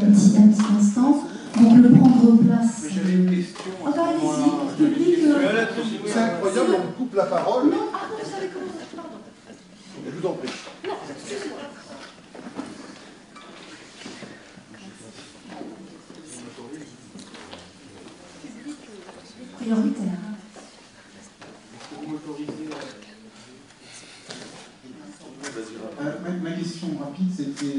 un petit instant. Donc le prendre place. Mais j'avais une question. Encore allez-y, public. C'est incroyable, on me coupe la parole. Non, ah non, vous savez comment ça se pardon. Je vous en prie. Non, excusez-moi. Prioritaire. Vous m'autorisez Ma question rapide, c'était,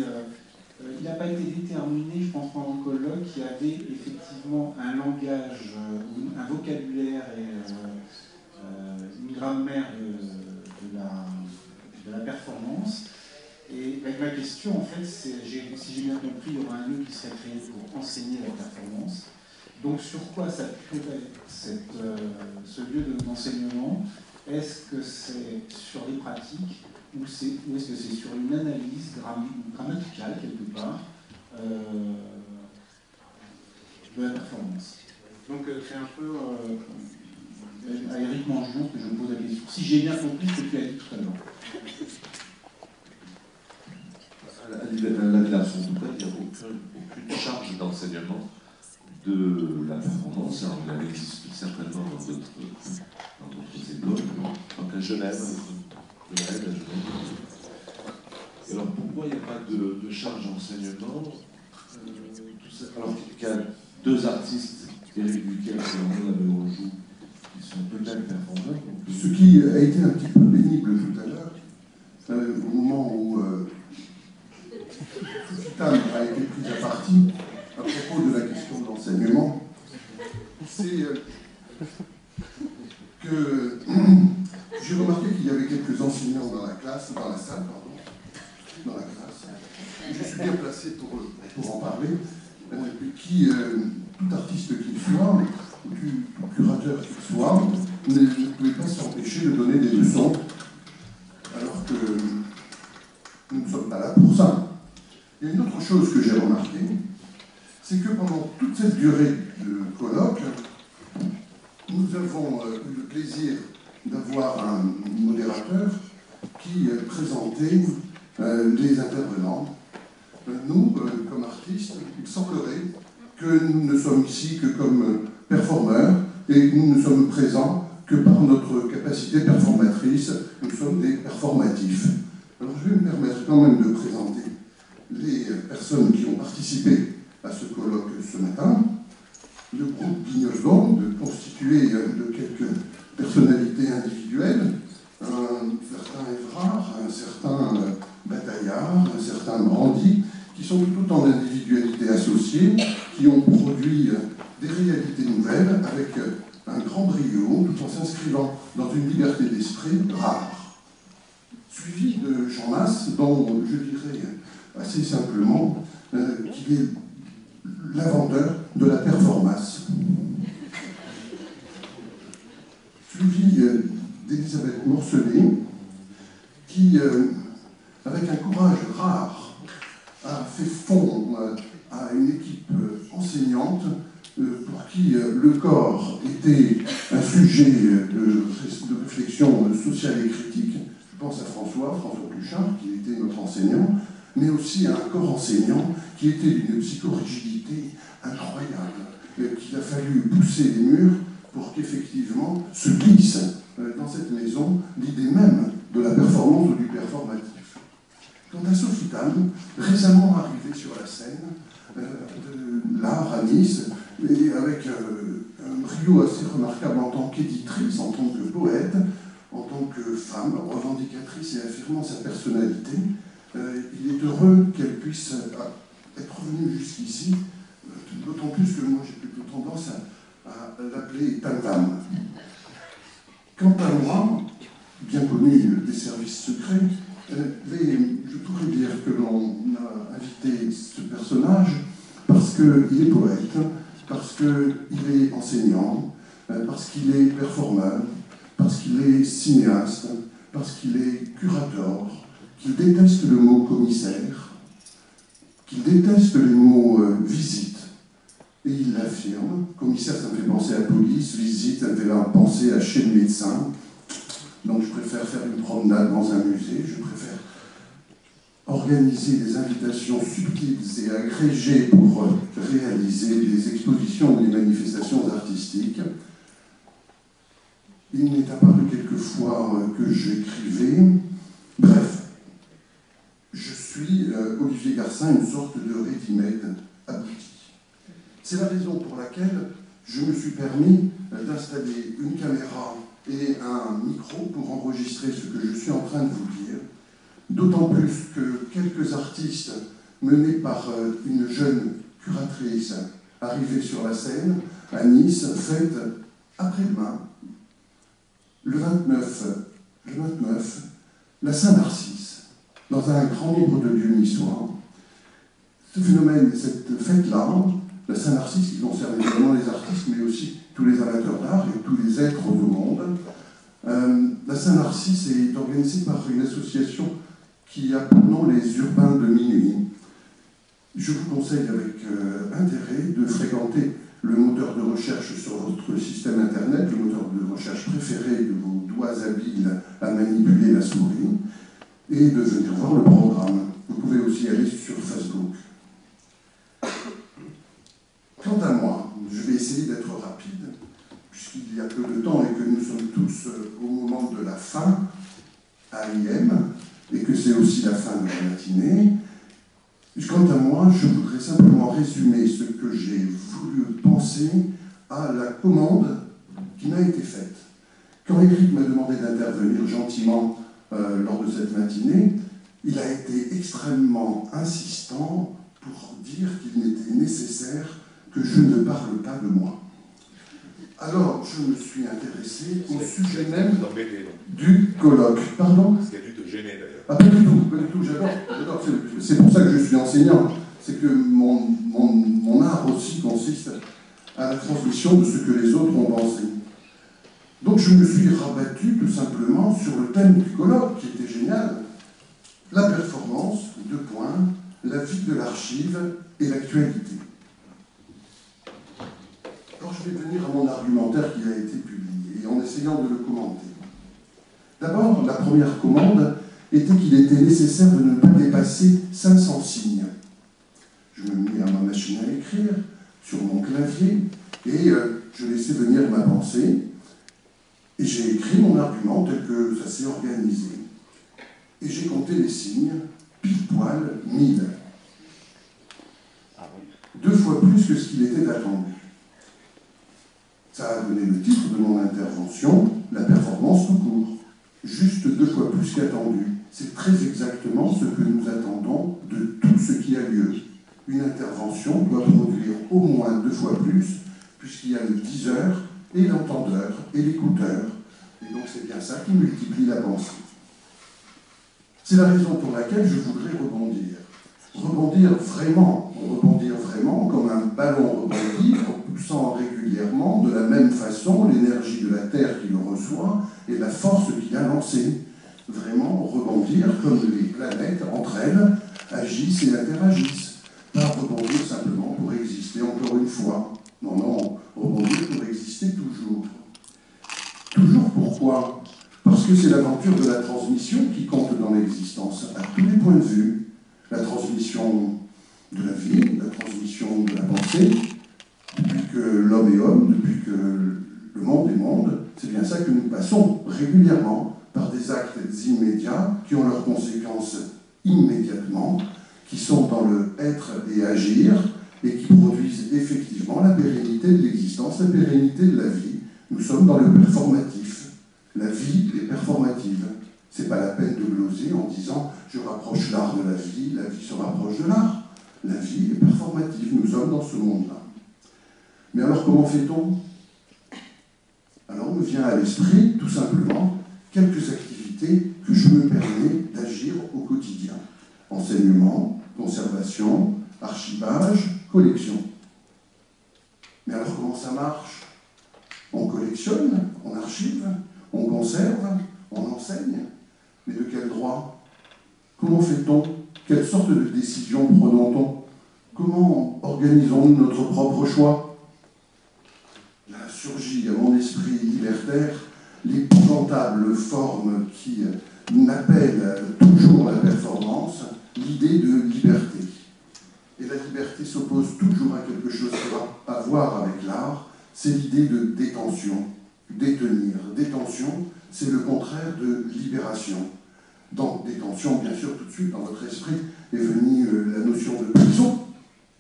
il n'a pas été déterminé, je pense, pendant le colloque, qu'il y avait effectivement un langage, un vocabulaire et une grammaire de la performance. Et ma question, en fait, c'est, si j'ai bien compris, il y aura un lieu qui serait créé pour enseigner la performance. Donc sur quoi s'appuierait ce lieu d'enseignement? Est-ce que c'est sur les pratiques ou est-ce que c'est sur une analyse grammaticale, quelque part, de la performance? Donc c'est un peu à Éric Mangeon que je me pose la question. Si j'ai bien compris ce que tu as dit tout à l'heure. La libération totale, il n'y a aucune charge d'enseignement de la performance. Alors, elle existe certainement dans d'autres écoles, donc à Genève, à Genève. Et alors pourquoi il n'y a pas de charge d'enseignement? Alors qu'il y a deux artistes, Éric Buquet et André Labeaujoux, qui sont peut-être performants. Ce qui a été un petit peu pénible tout à l'heure, au moment où Futam a été prise à partie à propos de la question de l'enseignement, c'est que j'ai remarqué qu'il y avait quelques enseignants dans la classe, dans la salle, pardon, dans la classe, et je suis bien placé pour en parler, qui, tout artiste qu'il soit, tout curateur qu'il soit, ne pouvait pas s'empêcher de donner des leçons, alors que nous ne sommes pas là pour ça. Il y a une autre chose que j'ai remarquée, c'est que pendant toute cette durée de colloque, nous avons eu le plaisir d'avoir un modérateur qui présentait les intervenants. Nous, comme artistes, il semblerait que nous ne sommes ici que comme performeurs et que nous ne sommes présents que par notre capacité performatrice. Nous sommes des performatifs. Alors je vais me permettre quand même de présenter les personnes qui ont participé à ce colloque ce matin. Le groupe Guignol Band, constitué de quelques personnalités individuelles, un certain Évrard, un certain Bataillard, un certain Brandy, qui sont tout en individualité associées, qui ont produit des réalités nouvelles avec un grand brio, tout en s'inscrivant dans une liberté d'esprit rare. Suivi de Jean Mas, dont je dirais assez simplement qu'il est l'inventeur de la performance. Suivi d'Elisabeth Morcelet, qui, avec un courage rare, a fait fond à une équipe enseignante pour qui le corps était un sujet de réflexion sociale et critique. Je pense à François Pluchard, qui était notre enseignant, mais aussi à un corps enseignant qui était d'une psychorigidité incroyable, qu'il a fallu pousser les murs pour qu'effectivement se glisse dans cette maison l'idée même de la performance ou du performatif. Quant à Sophie Tam, récemment arrivée sur la scène de l'art à Nice, et avec un brio assez remarquable en tant qu'éditrice, en tant que poète, en tant que femme revendicatrice et affirmant sa personnalité, il est heureux qu'elle puisse être revenue jusqu'ici, d'autant plus que moi j'ai plutôt tendance à l'appeler Tam-Tam. Quant à moi, bien connu des services secrets, je pourrais dire que l'on a invité ce personnage parce qu'il est poète, parce qu'il est enseignant, parce qu'il est performeur, parce qu'il est cinéaste, parce qu'il est curateur, qu'il déteste le mot commissaire, qu'il déteste les mots visite, et il l'affirme. Commissaire, ça me fait penser à police, visite, ça me fait penser à chez le médecin. Donc je préfère faire une promenade dans un musée, je préfère organiser des invitations subtiles et agrégées pour réaliser des expositions ou des manifestations artistiques. Il m'est apparu quelquefois que j'écrivais. Bref, je suis, Olivier Garcin, une sorte de ready-made abouti. C'est la raison pour laquelle je me suis permis d'installer une caméra et un micro pour enregistrer ce que je suis en train de vous dire, d'autant plus que quelques artistes menés par une jeune curatrice arrivée sur la scène à Nice fête après-demain, le 29, la Saint-Narcisse, dans un grand nombre de lieux niçois. Ce phénomène, cette fête-là, la Saint-Narcisse, qui concerne évidemment les artistes, mais aussi tous les amateurs d'art et tous les êtres au monde. La Saint-Narcisse est organisée par une association qui a pour nom les Urbains de Minuit. Je vous conseille avec intérêt de fréquenter le moteur de recherche sur votre système Internet, le moteur de recherche préféré de vos doigts habiles à manipuler la souris, et de venir voir le programme. Vous pouvez aussi aller sur Facebook. Quant à moi, je vais essayer d'être rapide, puisqu'il y a peu de temps et que nous sommes tous au moment de la fin à IM, et que c'est aussi la fin de la matinée. Quant à moi, je voudrais simplement résumer ce que j'ai voulu penser à la commande qui m'a été faite. Quand Éric m'a demandé d'intervenir gentiment lors de cette matinée, il a été extrêmement insistant pour dire qu'il m'était nécessaire que je ne parle pas de moi. Alors, je me suis intéressé au sujet même du colloque. Pardon ? Ce qui a dû te gêner d'ailleurs. Ah, pas du tout, j'adore. C'est pour ça que je suis enseignant. C'est que mon art aussi consiste à la transmission de ce que les autres ont pensé. Donc je me suis rabattu tout simplement sur le thème du colloque, qui était génial. La performance, la vie de l'archive et l'actualité. Alors je vais venir à mon argumentaire qui a été publié, en essayant de le commenter. D'abord, la première commande était qu'il était nécessaire de ne pas dépasser 500 signes. Je me mis à ma machine à écrire, sur mon clavier, et je laissais venir ma pensée, et j'ai écrit mon argument tel que ça s'est organisé. Et j'ai compté les signes, pile poil, 1000. 2 fois plus que ce qu'il était attendu. Ça a donné le titre de mon intervention, la performance tout court. Juste 2 fois plus qu'attendu. C'est très exactement ce que nous attendons de tout ce qui a lieu. Une intervention doit produire au moins 2 fois plus, puisqu'il y a le diseur et l'entendeur et l'écouteur. Et donc c'est bien ça qui multiplie la pensée. C'est la raison pour laquelle je voudrais rebondir. Rebondir vraiment comme un ballon rebondit, en poussant régulièrement de la même façon l'énergie de la Terre qui le reçoit et la force qui a lancé. Vraiment rebondir comme les planètes entre elles agissent et interagissent. Pas rebondir simplement pour exister encore une fois. Non, rebondir pour exister toujours. Toujours pourquoi ? Parce que c'est l'aventure de la transmission qui compte dans l'existence, à tous les points de vue. La transmission de la vie, la transmission de la pensée, depuis que l'homme est homme, depuis que le monde est monde, c'est bien ça que nous passons régulièrement par des actes immédiats qui ont leurs conséquences immédiatement, qui sont dans le être et agir, et qui produisent effectivement la pérennité de l'existence, la pérennité de la vie. Nous sommes dans le performatif. La vie est performative. C'est pas la peine de gloser en disant « je rapproche l'art de la vie se rapproche de l'art ». La vie est performative, nous sommes dans ce monde-là. Mais alors comment fait-on ? Alors me vient à l'esprit, tout simplement, quelques activités que je me permets d'agir au quotidien. Enseignement, conservation, archivage, collection. Mais alors comment ça marche ? On collectionne, on archive, on conserve, on enseigne. Mais de quel droit ? Comment fait-on ? Quelle sorte de décision prenons-on ? Comment organisons-nous notre propre choix ? Là surgit à mon esprit libertaire l'épouvantable forme qui n'appelle toujours la performance, l'idée de liberté. Et la liberté s'oppose toujours à quelque chose qui a à voir avec l'art, c'est l'idée de détention, détenir. Détention, c'est le contraire de libération. Dans détention, bien sûr, tout de suite, dans votre esprit, est venue la notion de prison.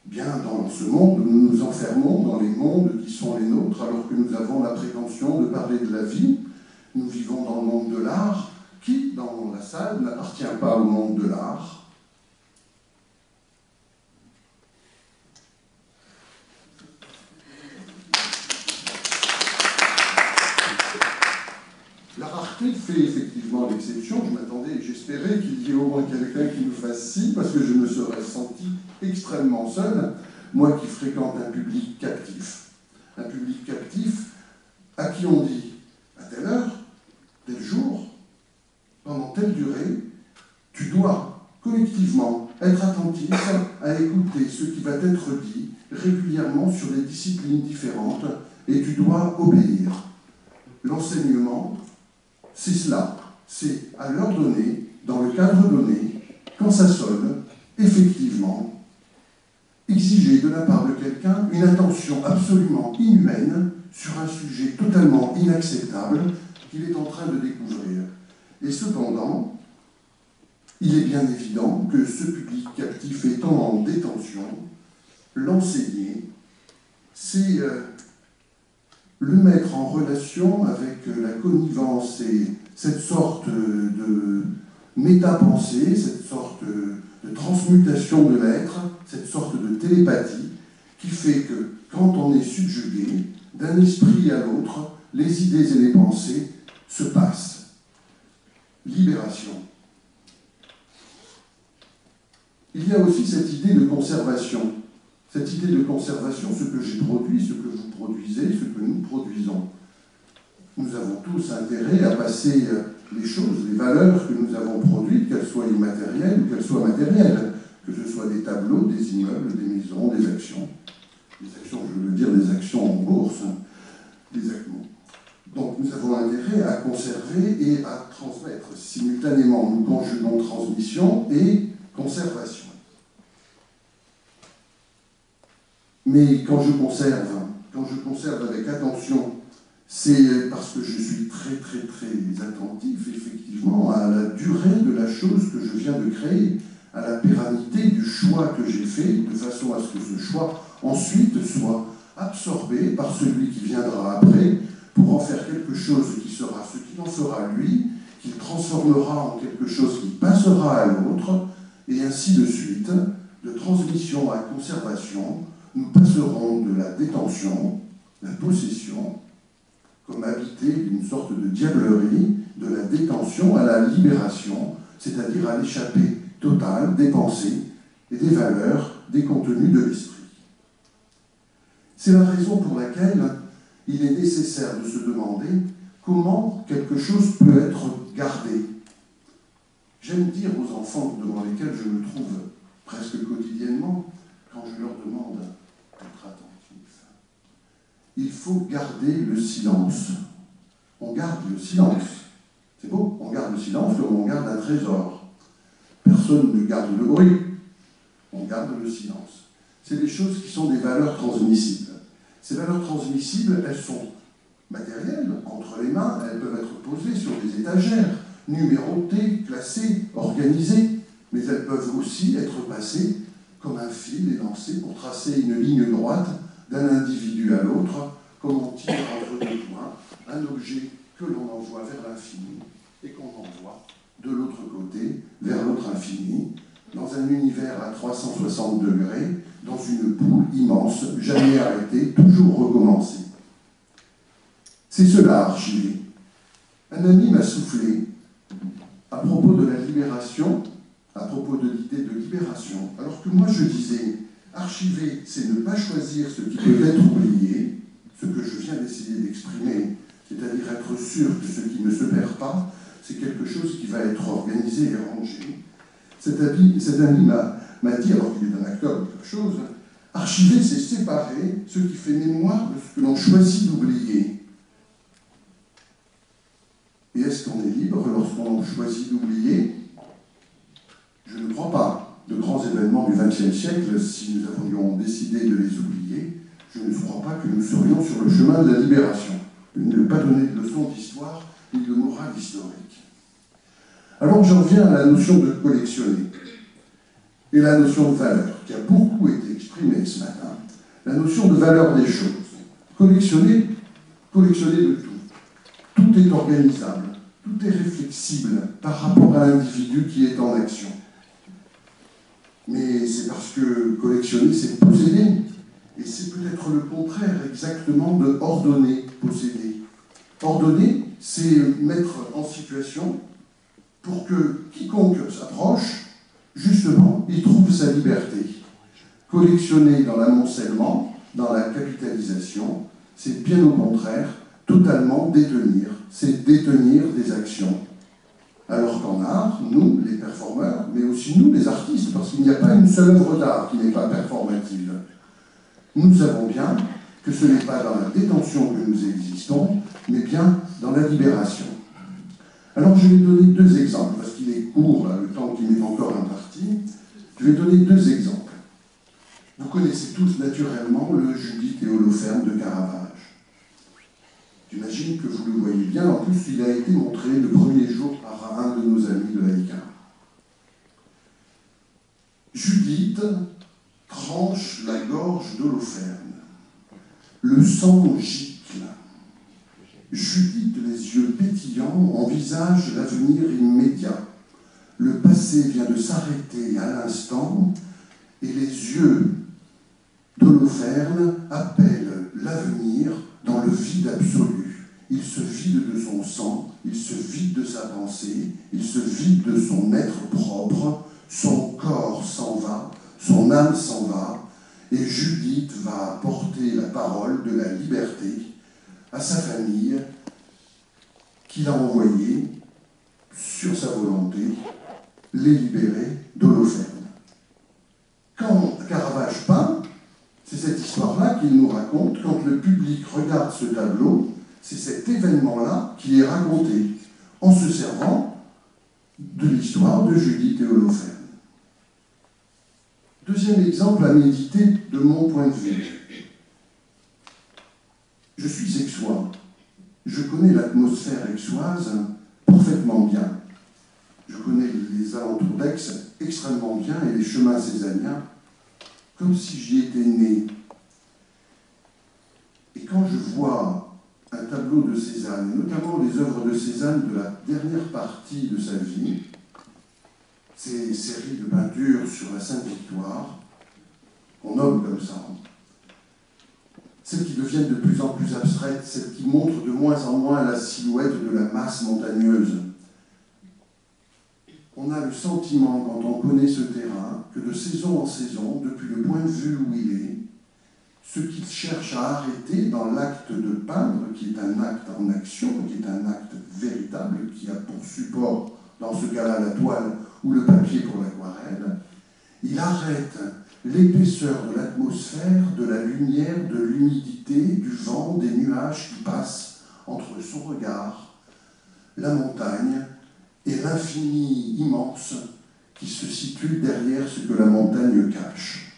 Bien dans ce monde où nous nous enfermons, dans les mondes qui sont les nôtres, alors que nous avons la prétention de parler de la vie. Nous vivons dans le monde de l'art, qui, dans la salle, n'appartient pas au monde de l'art. La rareté fait effectivement l'exception. Je m'attendais, j'espérais qu'il y ait au moins quelqu'un qui nous fasse ci, parce que je me serais senti extrêmement seul, moi qui fréquente un public captif. Un public captif à qui on dit, à telle heure, tel jour, pendant telle durée, tu dois collectivement être attentif à écouter ce qui va être dit régulièrement sur des disciplines différentes, et tu dois obéir. L'enseignement, c'est cela, c'est à l'heure donnée, dans le cadre donné, quand ça sonne, effectivement, exiger de la part de quelqu'un une attention absolument inhumaine sur un sujet totalement inacceptable qu'il est en train de découvrir. Et cependant, il est bien évident que ce public captif étant en détention, l'enseigner, c'est le mettre en relation avec la connivence et cette sorte de métapensée, cette sorte de transmutation de l'être, cette sorte de télépathie qui fait que quand on est subjugué, d'un esprit à l'autre, les idées et les pensées se passent. Libération. Il y a aussi cette idée de conservation. Cette idée de conservation, ce que j'ai produit, ce que vous produisez, ce que nous produisons. Nous avons tous intérêt à passer les choses, les valeurs que nous avons produites, qu'elles soient immatérielles ou qu'elles soient matérielles, que ce soit des tableaux, des immeubles, des maisons, des actions. Des actions, je veux dire des actions en bourse, des actions. Donc nous avons intérêt à conserver et à transmettre. Simultanément, nous conjuguons transmission et conservation. Mais quand je conserve avec attention, c'est parce que je suis très attentif, effectivement, à la durée de la chose que je viens de créer, à la pérennité du choix que j'ai fait, de façon à ce que ce choix, ensuite, soit absorbé par celui qui viendra après, pour en faire quelque chose qui sera ce qu'il en fera lui, qu'il transformera en quelque chose qui passera à l'autre, et ainsi de suite, de transmission à conservation, nous passerons de la détention, la possession, comme habité d'une sorte de diablerie, de la détention à la libération, c'est-à-dire à l'échappée totale des pensées et des valeurs, des contenus de l'esprit. C'est la raison pour laquelle il est nécessaire de se demander comment quelque chose peut être gardé. J'aime dire aux enfants devant lesquels je me trouve presque quotidiennement, quand je leur demande d'être attentifs, il faut garder le silence. On garde le silence. C'est beau, on garde le silence comme on garde un trésor. Personne ne garde le bruit. On garde le silence. C'est des choses qui sont des valeurs transmissibles. Ces valeurs transmissibles, elles sont matérielles, entre les mains, elles peuvent être posées sur des étagères, numérotées, classées, organisées, mais elles peuvent aussi être passées comme un fil élancé pour tracer une ligne droite d'un individu à l'autre, comme on tire entre deux points un objet que l'on envoie vers l'infini et qu'on envoie de l'autre côté vers l'autre infini, dans un univers à 360 degrés, dans une boule immense, jamais arrêtée, toujours recommencée. C'est cela, archivé. Un ami m'a soufflé, à propos de la libération, à propos de l'idée de libération, alors que moi je disais, archiver, c'est ne pas choisir ce qui peut être oublié, ce que je viens d'essayer d'exprimer, c'est-à-dire être sûr que ce qui ne se perd pas, c'est quelque chose qui va être organisé et rangé. Cet ami m'a dit, alors qu'il est un acteur de quelque chose, archiver, c'est séparer ce qui fait mémoire de ce que l'on choisit d'oublier. Et est-ce qu'on est libre lorsqu'on choisit d'oublier? Je ne crois pas. de grands événements du XXe siècle, si nous avions décidé de les oublier, je ne crois pas que nous serions sur le chemin de la libération. Ne pas donner de leçons d'histoire ni de morale historique. Alors j'en viens à la notion de collectionner et la notion de valeur, qui a beaucoup été exprimée ce matin. La notion de valeur des choses. Collectionner de tout. Tout est organisable, tout est réflexible par rapport à l'individu qui est en action. Mais c'est parce que collectionner, c'est posséder. Et c'est peut-être le contraire exactement de ordonner, posséder. Ordonner, c'est mettre en situation pour que quiconque s'approche, justement, y trouve sa liberté. Collectionner dans l'amoncellement, dans la capitalisation, c'est bien au contraire totalement détenir. C'est détenir des actions. Alors qu'en art, nous, les performeurs, mais aussi nous, les artistes, parce qu'il n'y a pas une seule œuvre d'art qui n'est pas performative, nous savons bien que ce n'est pas dans la détention que nous existons, mais bien dans la libération. Alors je vais donner deux exemples, parce qu'il est court, là, le temps qui m'est encore imparti. Je vais donner deux exemples. Vous connaissez tous naturellement le Judith et Holoferne de Caravage. J'imagine que vous le voyez bien, en plus il a été montré le premier jour par un de nos amis de l'AICA. Judith tranche la gorge d'Holoferne. Le sang gicle. Judith, les yeux pétillants, envisage l'avenir immédiat. Le passé vient de s'arrêter à l'instant et les yeux d'Holoferne appellent l'avenir dans le vide absolu. Il se vide de son sang, il se vide de sa pensée, il se vide de son être propre, son corps s'en va, son âme s'en va, et Judith va porter la parole de la liberté à sa famille, qu'il a envoyé, sur sa volonté, les libérer d'Holoferne. Quand Caravage peint, c'est cette histoire-là qu'il nous raconte. Quand le public regarde ce tableau, c'est cet événement-là qui est raconté, en se servant de l'histoire de Judith et Holoferne. Deuxième exemple à méditer de mon point de vue. Je suis aixois. Je connais l'atmosphère aixoise parfaitement bien. Je connais les alentours d'Aix extrêmement bien et les chemins cézanniens comme si j'y étais né. Et quand je vois un tableau de Cézanne, notamment les œuvres de Cézanne de la dernière partie de sa vie, ces séries de peintures sur la Sainte-Victoire, qu'on nomme comme ça, celles qui deviennent de plus en plus abstraites, celles qui montrent de moins en moins la silhouette de la masse montagneuse. On a le sentiment, quand on connaît ce terrain, que de saison en saison, depuis le point de vue où il est, ce qu'il cherche à arrêter dans l'acte de peindre, qui est un acte en action, qui est un acte véritable, qui a pour support, dans ce cas-là, la toile ou le papier pour l'aquarelle, il arrête l'épaisseur de l'atmosphère, de la lumière, de l'humidité, du vent, des nuages qui passent entre son regard, la montagne et l'infini immense qui se situe derrière ce que la montagne cache.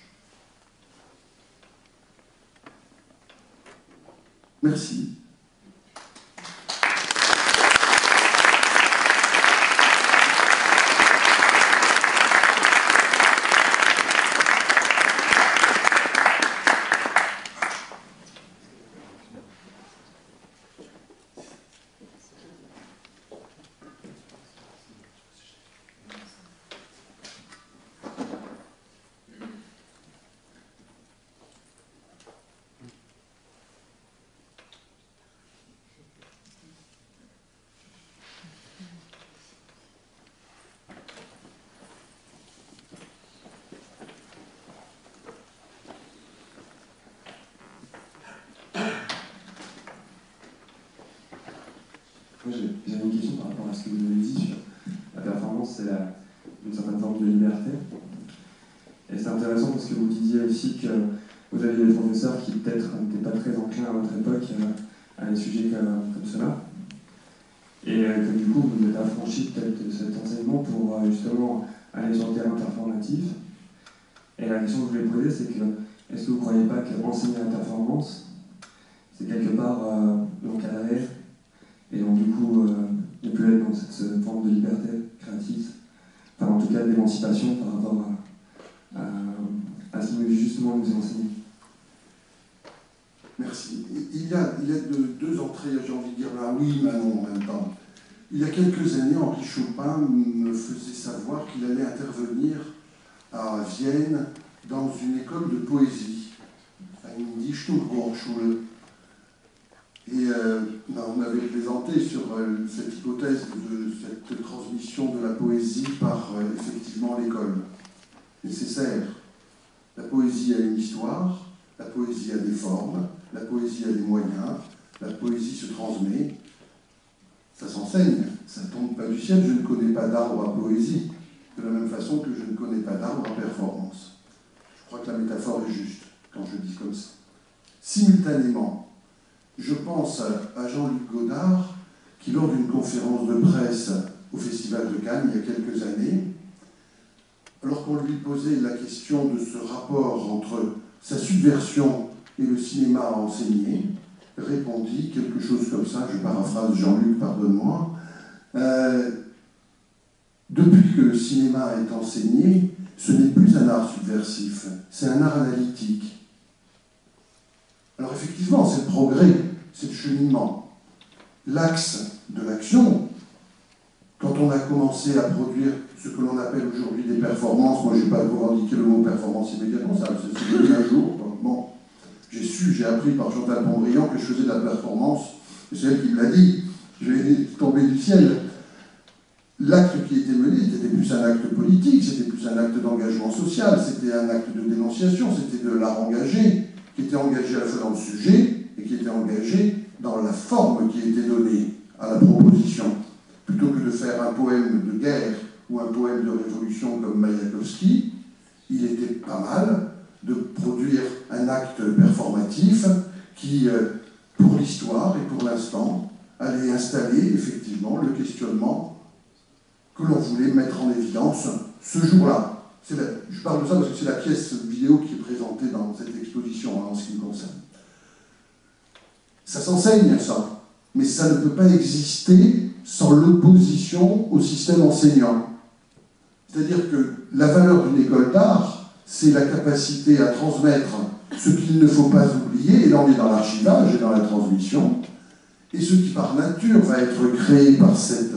Merci. Moi, j'avais une question par rapport à ce que vous avez dit sur la performance, c'est une certaine forme de liberté. Et c'est intéressant parce que vous disiez aussi que vous aviez des professeurs qui peut-être n'étaient pas très enclins à votre époque à des sujets comme cela. Et que du coup, vous êtes affranchi peut-être de cet enseignement pour justement aller sur le terrain performatif Et la question que je voulais poser, c'est que est-ce que vous ne croyez pas qu'enseigner la performance, c'est quelque part l'encadrer, et donc du coup ne plus être dans cette forme de liberté créative, enfin en tout cas d'émancipation par rapport à ce qui nous justement nous enseigner. Merci. Il y a deux entrées, j'ai envie de dire là oui, mais non en même temps. Il y a quelques années, Henri Chopin me faisait savoir qu'il allait intervenir à Vienne dans une école de poésie, à une Dichtung-Hochschule. Et on avait plaisanté sur cette hypothèse de cette transmission de la poésie par effectivement l'école. Nécessaire. La poésie a une histoire, la poésie a des formes, la poésie a des moyens, la poésie se transmet, ça s'enseigne, ça ne tombe pas du ciel. Je ne connais pas d'arbre à poésie, de la même façon que je ne connais pas d'arbre à performance. Je crois que la métaphore est juste quand je dis comme ça. Simultanément, je pense à Jean-Luc Godard, qui lors d'une conférence de presse au Festival de Cannes, il y a quelques années, alors qu'on lui posait la question de ce rapport entre sa subversion et le cinéma à enseigner, répondit quelque chose comme ça, je paraphrase Jean-Luc, pardonne-moi, depuis que le cinéma est enseigné, ce n'est plus un art subversif, c'est un art analytique. Alors effectivement, c'est le progrès, c'est le cheminement. L'axe de l'action, quand on a commencé à produire ce que l'on appelle aujourd'hui des performances, moi je n'ai pas revendiqué le mot performance immédiatement, ça c'est devenu un jour. Bon, j'ai appris par Chantal Pondrian que je faisais de la performance, c'est elle qui me l'a dit, je vais tomber du ciel. L'acte qui était mené, c'était plus un acte politique, c'était plus un acte d'engagement social, c'était un acte de dénonciation, c'était de l'art engagé, qui était engagé à la fois dans le sujet et qui était engagé dans la forme qui était donnée à la proposition. Plutôt que de faire un poème de guerre ou un poème de révolution comme Mayakovsky, il était pas mal de produire un acte performatif qui, pour l'histoire et pour l'instant, allait installer effectivement le questionnement que l'on voulait mettre en évidence ce jour-là. Je parle de ça parce que c'est la pièce vidéo qui est présentée dans cette exposition en ce qui me concerne. Ça s'enseigne, ça, mais ça ne peut pas exister sans l'opposition au système enseignant. C'est-à-dire que la valeur d'une école d'art, c'est la capacité à transmettre ce qu'il ne faut pas oublier, et là on est dans l'archivage et dans la transmission, et ce qui par nature va être créé par cette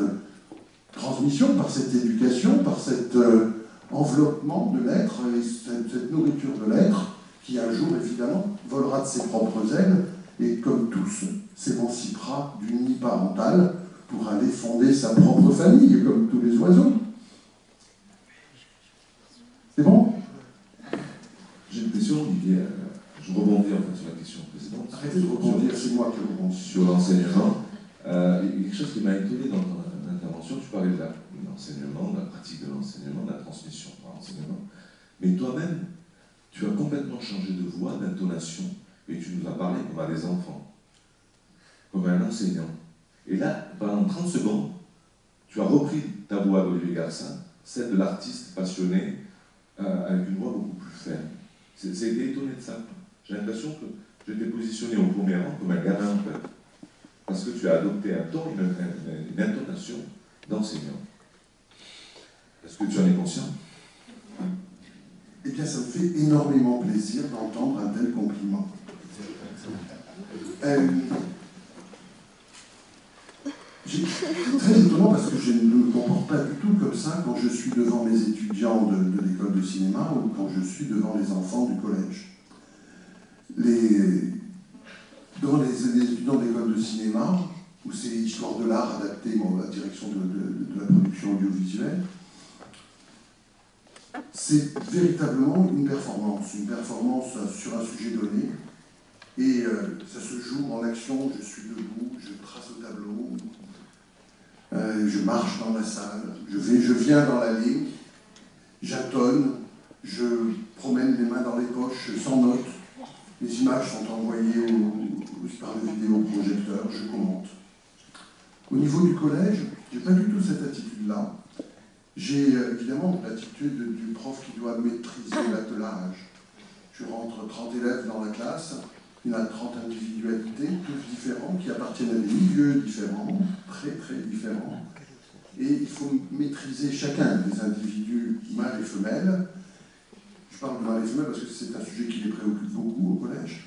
transmission, par cette éducation, par cet enveloppement de l'être, et cette nourriture de l'être, qui un jour évidemment volera de ses propres ailes, et comme tous, s'émancipera du nid parental pour aller fonder sa propre famille, comme tous les oiseaux. C'est bon? J'ai une question, Olivier. Je rebondis en fait sur la question précédente. Arrêtez de rebondir, c'est moi qui rebondis. Sur l'enseignement. Il y a quelque chose qui m'a étonné dans ton intervention. Tu parlais de l'enseignement, de la pratique de l'enseignement, de la transmission par l'enseignement. Mais toi-même, tu as complètement changé de voix, d'intonation, et tu nous as parlé comme à des enfants, comme à un enseignant. Et là, pendant 30 secondes, tu as repris ta voix d'Olivier Garcin, celle de l'artiste passionné, avec une voix beaucoup plus ferme. C'est étonné de ça. J'ai l'impression que je t'ai positionné au premier rang comme un gamin, en fait. Parce que tu as adopté un ton, une intonation d'enseignant. Est-ce que tu en es conscient? Eh bien, ça me fait énormément plaisir d'entendre un tel compliment. C'est très étonnant parce que je ne me comporte pas du tout comme ça quand je suis devant mes étudiants de l'école de cinéma ou quand je suis devant les enfants du collège. Devant les étudiants de l'école de cinéma, où c'est histoire de l'art adapté à la direction de la production audiovisuelle, c'est véritablement une performance sur un sujet donné, et ça se joue en action. Je suis debout, je trace au tableau, je marche dans la salle, je viens dans la ligne, j'intonne, je promène les mains dans les poches sans notes, les images sont envoyées par le vidéoprojecteur, je commente. Au niveau du collège, je n'ai pas du tout cette attitude-là. J'ai évidemment l'attitude du prof qui doit maîtriser l'attelage. Je rentre 30 élèves dans la classe, il y a 30 individualités, tous différents, qui appartiennent à des milieux différents, très très différents. Et il faut maîtriser chacun des individus mâles et femelles. Je parle de mâles et femelles parce que c'est un sujet qui les préoccupe beaucoup au collège.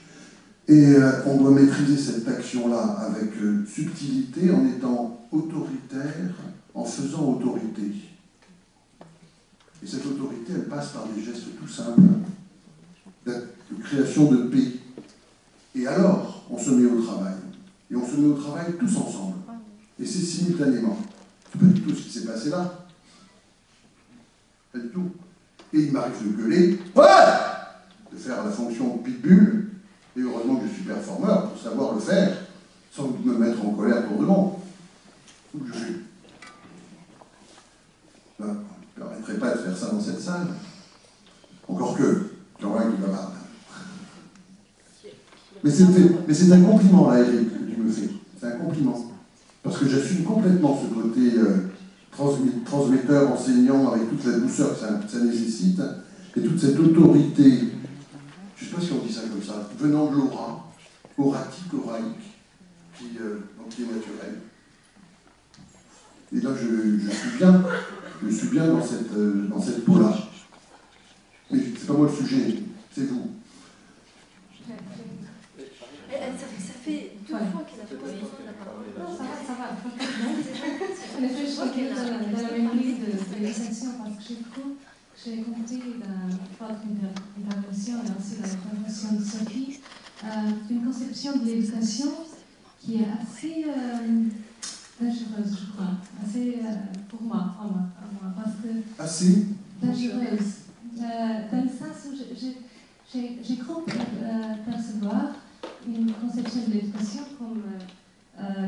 Et on doit maîtriser cette action-là avec subtilité, en étant autoritaire, en faisant autorité. Et cette autorité, elle passe par des gestes tout simples, de création de paix. Et alors, on se met au travail. Et on se met au travail tous ensemble. Et c'est simultanément. C'est pas du tout ce qui s'est passé là. Pas du tout. Et il m'arrive de gueuler, ouais, de faire la fonction pitbull. Et heureusement que je suis performeur pour savoir le faire, sans me mettre en colère pour de bon. Où je suis. Ben, je ne permettrai pas de faire ça dans cette salle. Encore que, j'en vois un qui bavarde. Mais c'est un compliment, là, Eric, que tu me fais. C'est un compliment. Parce que j'assume complètement ce côté transmetteur, enseignant, avec toute la douceur que ça nécessite, et toute cette autorité, je ne sais pas si on dit ça comme ça, venant de l'aura, oratique, oraïque, qui est naturelle. Et là, je suis bien dans cette peau-là. Mais c'est pas moi le sujet, c'est vous. Ça fait deux fois qu'elle a posé la parole. Non, ça va. En effet, je crois qu'elle est dans la même ligne de l'éducation parce que j'ai compris dans votre intervention et aussi dans l'intervention de Sophie une conception de l'éducation qui est assez dangereuse, je crois. Assez, pour moi, parce que... Assez dangereuse. Dans le sens où j'ai cru percevoir une conception de l'éducation comme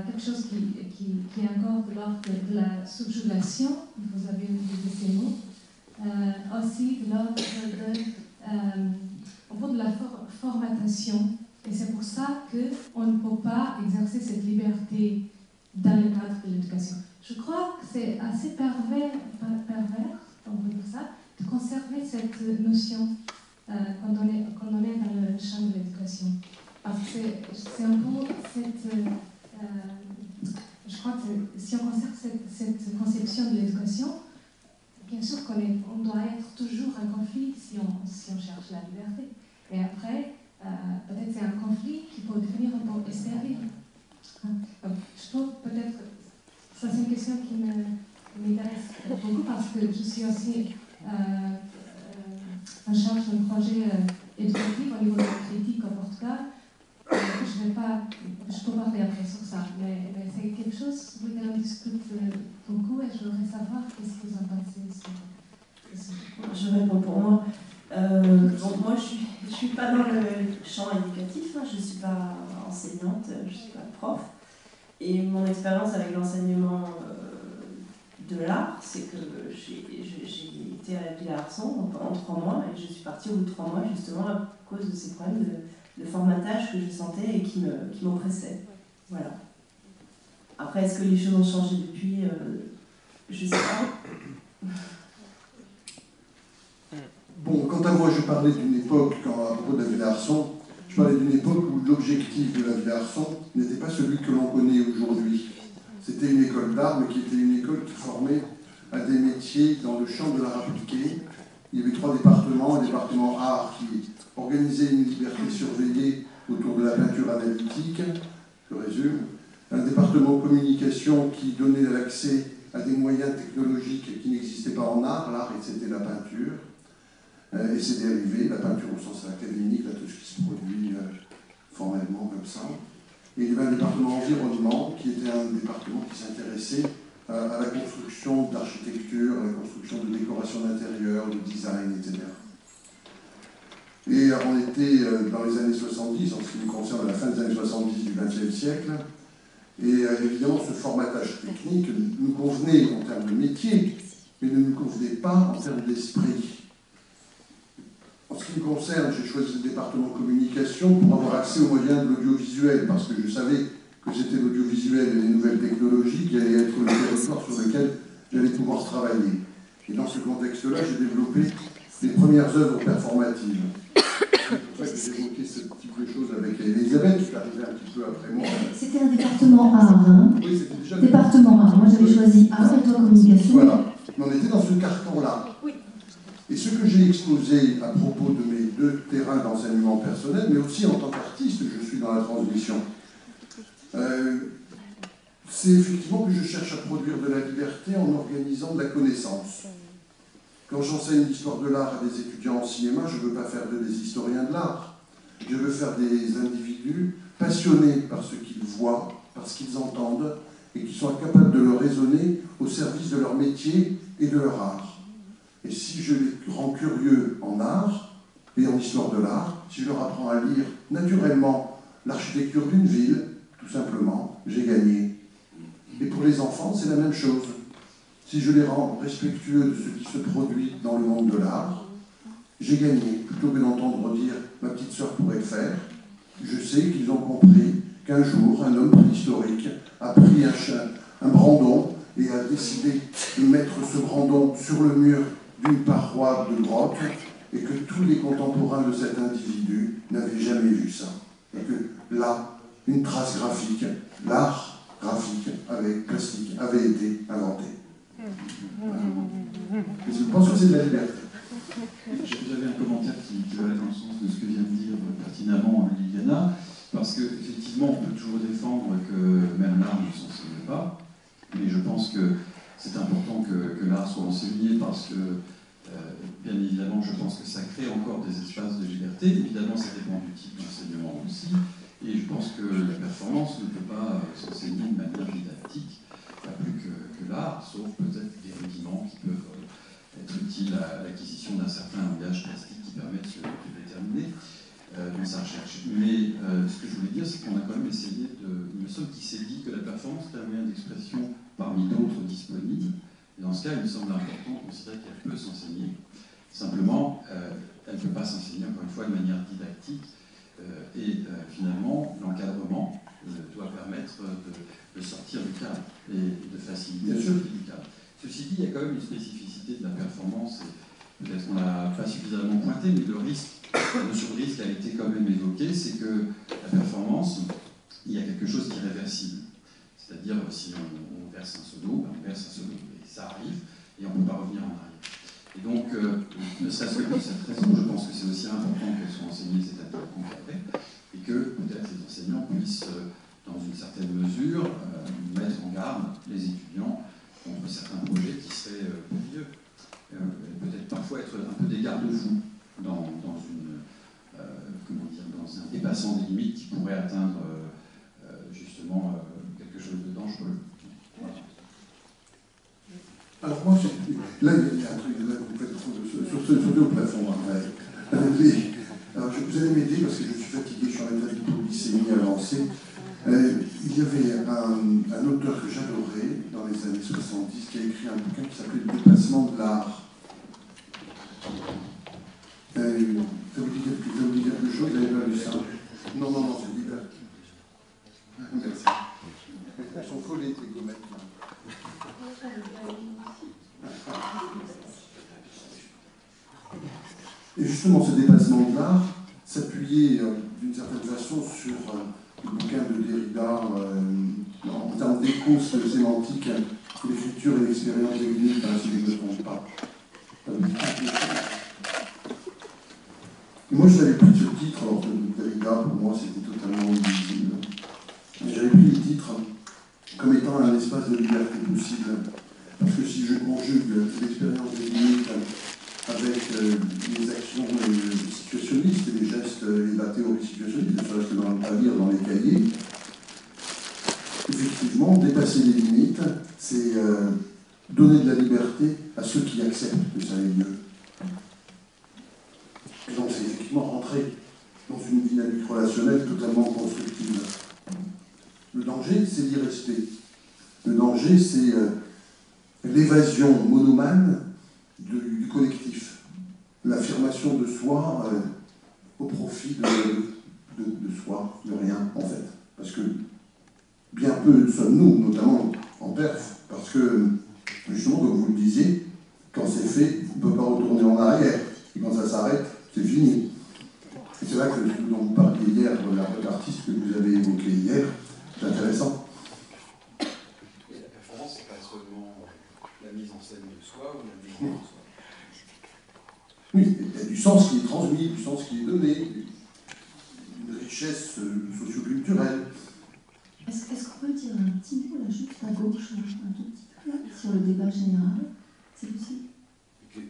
quelque chose qui est encore de l'ordre de la subjugation, vous avez utilisé ces mots, aussi de l'ordre de la formatation. Et c'est pour ça qu'on ne peut pas exercer cette liberté dans le cadre de l'éducation. Je crois que c'est assez pervers, on peut dire ça, de conserver cette notion quand on est dans le champ de l'éducation. Parce que c'est un peu cette... je crois que si on conserve cette conception de l'éducation, bien sûr qu'on doit être toujours en conflit si on cherche la liberté. Et après, peut-être c'est un conflit qui peut devenir un peu stérile. Je trouve peut-être... Ça, c'est une question qui m'intéresse beaucoup parce que je suis aussi en charge d'un projet éducatif au niveau de la critique au Portugal. Je peux parler après sur ça, mais c'est quelque chose sur lequel on discute beaucoup et je voudrais savoir qu'est-ce que vous en pensez sur ce point. Je réponds pour moi. Moi, je suis pas dans le champ éducatif, hein, je ne suis pas enseignante, je ne suis pas prof. Et mon expérience avec l'enseignement de l'art, c'est que j'ai été à la Villa Arson pendant 3 mois et je suis partie au bout de 3 mois justement à cause de ces problèmes de formatage que je sentais et qui m'oppressaient. Voilà. Après, est-ce que les choses ont changé depuis je ne sais pas. Bon, quant à moi, je parlais d'une époque, à propos de la Villa Arson, je parlais d'une époque où l'objectif de la Villa Arson n'était pas celui que l'on connaît aujourd'hui. C'était une école d'art, mais qui était une école qui formait à des métiers dans le champ de l'art appliqué. Il y avait 3 départements, un département art qui organisait une liberté surveillée autour de la peinture analytique, je résume, un département communication qui donnait l'accès à des moyens technologiques qui n'existaient pas en art, l'art c'était la peinture, et ses dérivés, la peinture au sens académique, là, tout ce qui se produit formellement comme ça. Et il y avait un département environnement qui était un département qui s'intéressait à la construction d'architecture, à la construction de décoration d'intérieur, de design, etc. Et on était dans les années 70, en ce qui nous concerne à la fin des années 70 du XXe siècle, et évidemment ce formatage technique nous convenait en termes de métier, mais ne nous convenait pas en termes d'esprit. En ce qui me concerne, j'ai choisi le département communication pour avoir accès aux moyens de l'audiovisuel, parce que je savais que c'était l'audiovisuel et les nouvelles technologies qui allaient être le territoire sur lequel j'allais pouvoir travailler. Et dans ce contexte-là, j'ai développé les premières œuvres performatives. C'est pour ça que j'ai évoqué ce type de choses avec Elisabeth, qui est arrivée un petit peu après moi. C'était un département art, hein. Oui, c'était déjà... Département art. Moi, j'avais choisi art et toi, communication. Voilà. Mais on était dans ce carcan-là. Oui. Et ce que j'ai exposé à propos de mes deux terrains d'enseignement personnel, mais aussi en tant qu'artiste, je suis dans la transmission, c'est effectivement que je cherche à produire de la liberté en organisant de la connaissance. Quand j'enseigne l'histoire de l'art à des étudiants en cinéma, je ne veux pas faire des historiens de l'art. Je veux faire des individus passionnés par ce qu'ils voient, par ce qu'ils entendent, et qui sont capables de le raisonner au service de leur métier et de leur art. Et si je les rends curieux en art et en histoire de l'art, si je leur apprends à lire naturellement l'architecture d'une ville, tout simplement, j'ai gagné. Et pour les enfants, c'est la même chose. Si je les rends respectueux de ce qui se produit dans le monde de l'art, j'ai gagné. Plutôt que d'entendre dire « ma petite sœur pourrait le faire », je sais qu'ils ont compris qu'un jour, un homme préhistorique a pris un brandon et a décidé de mettre ce brandon sur le mur d'une paroi de grotte, et que tous les contemporains de cet individu n'avaient jamais vu ça. Et que là, une trace graphique, l'art graphique avec plastique avait été inventé. Voilà. Et je pense que c'est de la liberté. J'avais un commentaire qui va dans le sens de ce que vient de dire pertinemment Liliana, parce qu'effectivement, on peut toujours défendre que même l'art ne s'enseigne pas, mais je pense que c'est important que l'art soit enseigné parce que, bien évidemment, je pense que ça crée encore des espaces de liberté. Évidemment, ça dépend du type d'enseignement aussi, et je pense que la performance ne peut pas s'enseigner de manière didactique, pas plus que l'art, sauf peut-être des rudiments qui peuvent être utiles à l'acquisition d'un certain langage plastique qui permet de se déterminer dans sa recherche. Mais ce que je voulais dire, c'est qu'on a quand même essayé de... Il me semble qu'il s'est dit que la performance est un moyen d'expression parmi d'autres disponibles. Et dans ce cas, il me semble important de considérer qu'elle peut s'enseigner. Simplement, elle ne peut pas s'enseigner, encore une fois, de manière didactique. Finalement, l'encadrement doit permettre de sortir du cadre et de faciliter la sortie du cadre. Ceci dit, il y a quand même une spécificité de la performance, et peut-être qu'on ne l'a pas suffisamment pointé, mais le risque, la notion de risque a été quand même évoquée, c'est que la performance, il y a quelque chose qui est réversible. C'est-à-dire, si on verse un seau d'eau, on verse un seau d'eau, et ça arrive, et on ne peut pas revenir en arrière. Et donc, ne serait-ce que pour cette raison, je pense que c'est aussi important qu'elles soient enseignées, c'est-à-dire encadrées, et que peut-être les enseignants puissent, dans une certaine mesure, mettre en garde les étudiants contre certains projets qui seraient périlleux. Peut-être parfois être un peu des garde-fous dans un dépassement des limites qui pourrait atteindre justement quelque chose de dangereux. Voilà. Alors moi, là, il y a un truc, là, vous faites sur deux plafonds. Alors, vous allez m'aider parce que je suis fatigué, je suis en état d'hypoglycémie avancée. Il y avait un auteur que j'adorais dans les années 70 qui a écrit un bouquin qui s'appelait Le dépassement de l'art. Ça vous dit quelque chose? Vous avez pas lu ça? Non, c'est libre. Merci. Ils sont collés, tes gommettes. Et justement, ce dépassement de l'art s'appuyait d'une certaine façon sur le bouquin de Derrida en termes d'écho sémantique, l'écriture et l'expérience des limites, si je ne me trompe pas. Et moi, j'avais pris ce titre, alors de Derrida, pour moi, c'était totalement illisible. J'avais pris le titre comme étant un espace de liberté possible. Parce que si je conjugue l'expérience des limites avec les actions situationnistes et les gestes et la théorie situationniste, ne serait-ce que à lire dans les cahiers, effectivement, dépasser les limites, c'est donner de la liberté à ceux qui acceptent que ça ait lieu. Et donc c'est effectivement rentrer dans une dynamique relationnelle totalement constructive. Le danger, c'est d'y rester. Le danger, c'est l'évasion monomane du collectif, l'affirmation de soi au profit de soi, de rien, en fait. Parce que bien peu sommes-nous, notamment en perf, parce que, justement, comme vous le disiez, quand c'est ne peut pas retourner en arrière. Et quand ça s'arrête, c'est fini. Et c'est vrai que ce dont vous parliez hier, l'artiste que vous avez évoqué hier, c'est intéressant. Et la performance, c'est pas seulement la mise en scène de soi ou la mise en scène de soi. Oui, il y a du sens qui est transmis, du sens qui est donné, une richesse socioculturelle. Est-ce qu'on peut dire un petit mot là, juste à gauche, un tout petit peu, sur le débat général? C'est possible?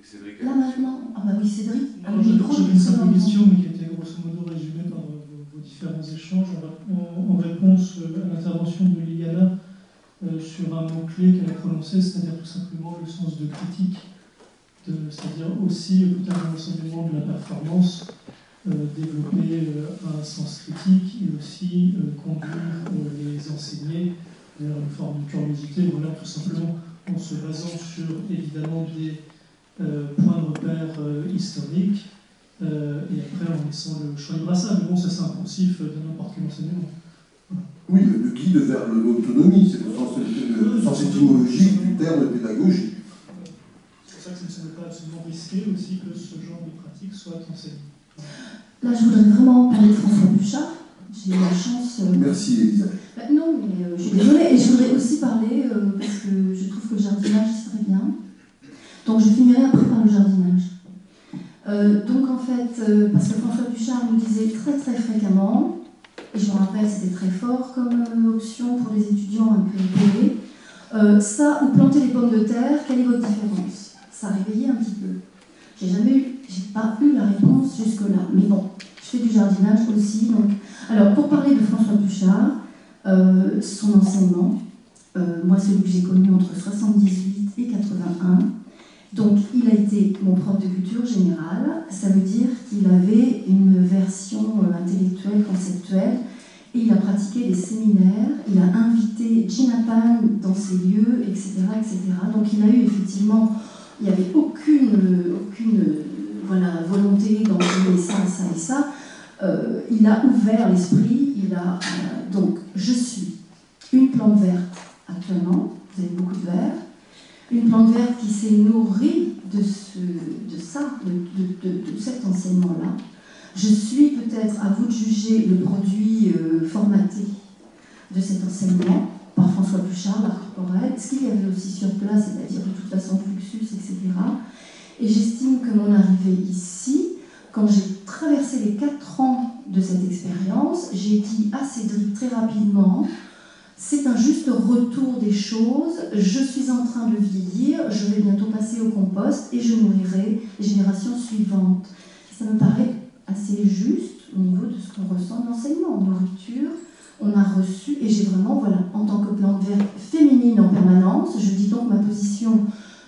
Cédric, là maintenant? Ah bah oui, Cédric. J'avais une simple question, mais qui était grosso modo résumée par vos différents échanges en réponse à l'intervention de Liliana sur un mot-clé qu'elle a prononcé, c'est-à-dire tout simplement le sens de critique, c'est-à-dire aussi peut-être dans l'enseignement de la performance, développer un sens critique et aussi conduire les enseignés vers une forme de curiosité, voilà, tout simplement en se basant sur évidemment des points de repère historiques et après en laissant le champ libre à ça. Mais bon, ça c'est impulsif de n'importe quel enseignement. Voilà. Oui, le guide vers l'autonomie, c'est le sens étymologique du terme pédagogie. C'est pour ça que ça ne semble pas absolument risqué aussi que ce genre de pratique soit enseigné. Là, je voudrais vraiment parler de François Bouchard. J'ai eu la chance... Merci, Elisabeth. Non, mais je suis désolée. Et je voudrais aussi parler, parce que je trouve que le jardinage, c'est très bien. Donc, je finirai après par le jardinage. Donc, en fait, parce que François Bouchard nous disait très, très fréquemment, et je me rappelle, c'était très fort comme option pour les étudiants un peu épaulés, ça ou planter les pommes de terre, quelle est votre différence? Ça réveillait un petit peu. J'ai pas eu la réponse jusque-là. Mais bon, je fais du jardinage aussi. Donc. Alors, pour parler de François Bouchard, son enseignement, moi, celui que j'ai connu entre 78 et 81, donc il a été mon prof de culture générale. Ça veut dire qu'il avait une version intellectuelle, conceptuelle, et il a pratiqué des séminaires, il a invité Gina Pan dans ses lieux, etc., etc. Donc il a eu effectivement... Il n'y avait aucune voilà, volonté d'enseigner ça, ça et ça. Il a ouvert l'esprit. Donc, je suis une plante verte actuellement. Vous avez beaucoup de verre. Une plante verte qui s'est nourrie de cet enseignement-là. Je suis peut-être, à vous de juger, le produit formaté de cet enseignement. Par François Bouchard, l'art corporel, ce qu'il y avait aussi sur place, c'est-à-dire de toute façon Fluxus, etc. Et j'estime que mon arrivée ici, quand j'ai traversé les 4 ans de cette expérience, j'ai dit à Cédric très rapidement, c'est un juste retour des choses, je suis en train de vieillir, je vais bientôt passer au compost et je nourrirai les générations suivantes. Ça me paraît assez juste au niveau de ce qu'on ressent de l'enseignement, nourriture. On a reçu, et j'ai vraiment, voilà, en tant que plante verte féminine en permanence, je dis donc ma position,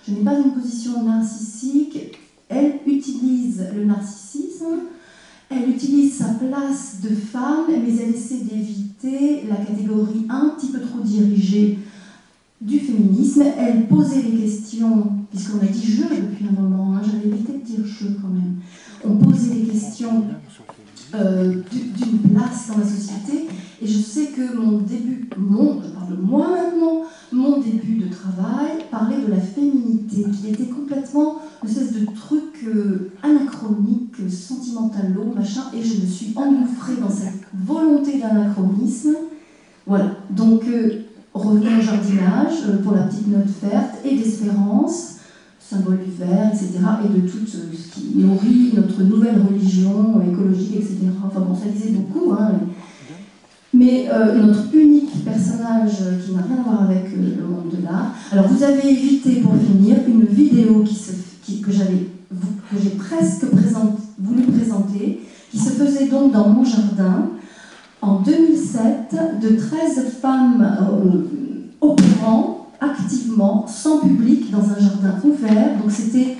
je n'ai pas une position narcissique, elle utilise le narcissisme, elle utilise sa place de femme, mais elle essaie d'éviter la catégorie un petit peu trop dirigée du féminisme. Elle posait les questions, puisqu'on a dit je depuis un moment, hein, j'avais évité de dire je quand même. On posait les questions d'une place dans la société, et je sais que mon début, je parle de moi maintenant, mon début de travail parlait de la féminité, qui était complètement une espèce de truc anachronique, sentimentalo, machin, et je me suis engouffrée dans cette volonté d'anachronisme. Voilà, donc revenons au jardinage, pour la petite note verte, et d'espérance, symbole du vert, etc., et de tout ce qui nourrit notre nouvelle religion écologique, etc. Enfin bon, ça disait beaucoup, hein. Mais notre unique personnage qui n'a rien à voir avec le monde de l'art. Alors vous avez évité, pour finir, une vidéo que j'ai presque voulu présenter, qui se faisait donc dans mon jardin, en 2007, de 13 femmes opérant activement, sans public, dans un jardin ouvert. Donc c'était,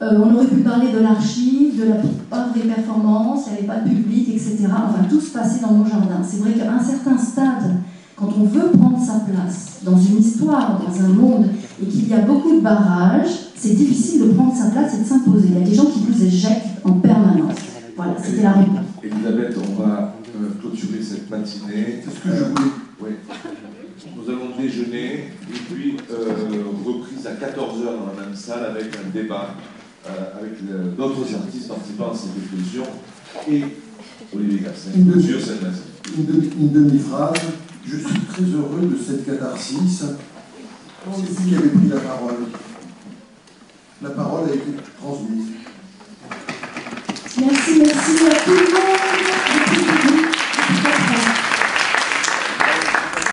on aurait pu parler de l'archive, de la plupart des performances, il n'y avait pas de public, etc. Enfin, tout se passait dans mon jardin. C'est vrai qu'à un certain stade, quand on veut prendre sa place dans une histoire, dans un monde, et qu'il y a beaucoup de barrages, c'est difficile de prendre sa place et de s'imposer. Il y a des gens qui vous éjectent en permanence. Voilà, c'était la réponse. Elisabeth, on va clôturer cette matinée. C'est ce que je voulais. Oui. Nous allons déjeuner et puis reprise à 14h dans la même salle avec un débat avec d'autres artistes participant à cette exposition et Olivier Gassin sur cette nation. Une demi-phrase. Je suis très heureux de cette catharsis. C'est vous qui avez pris la parole. La parole a été transmise. Merci à tout le monde.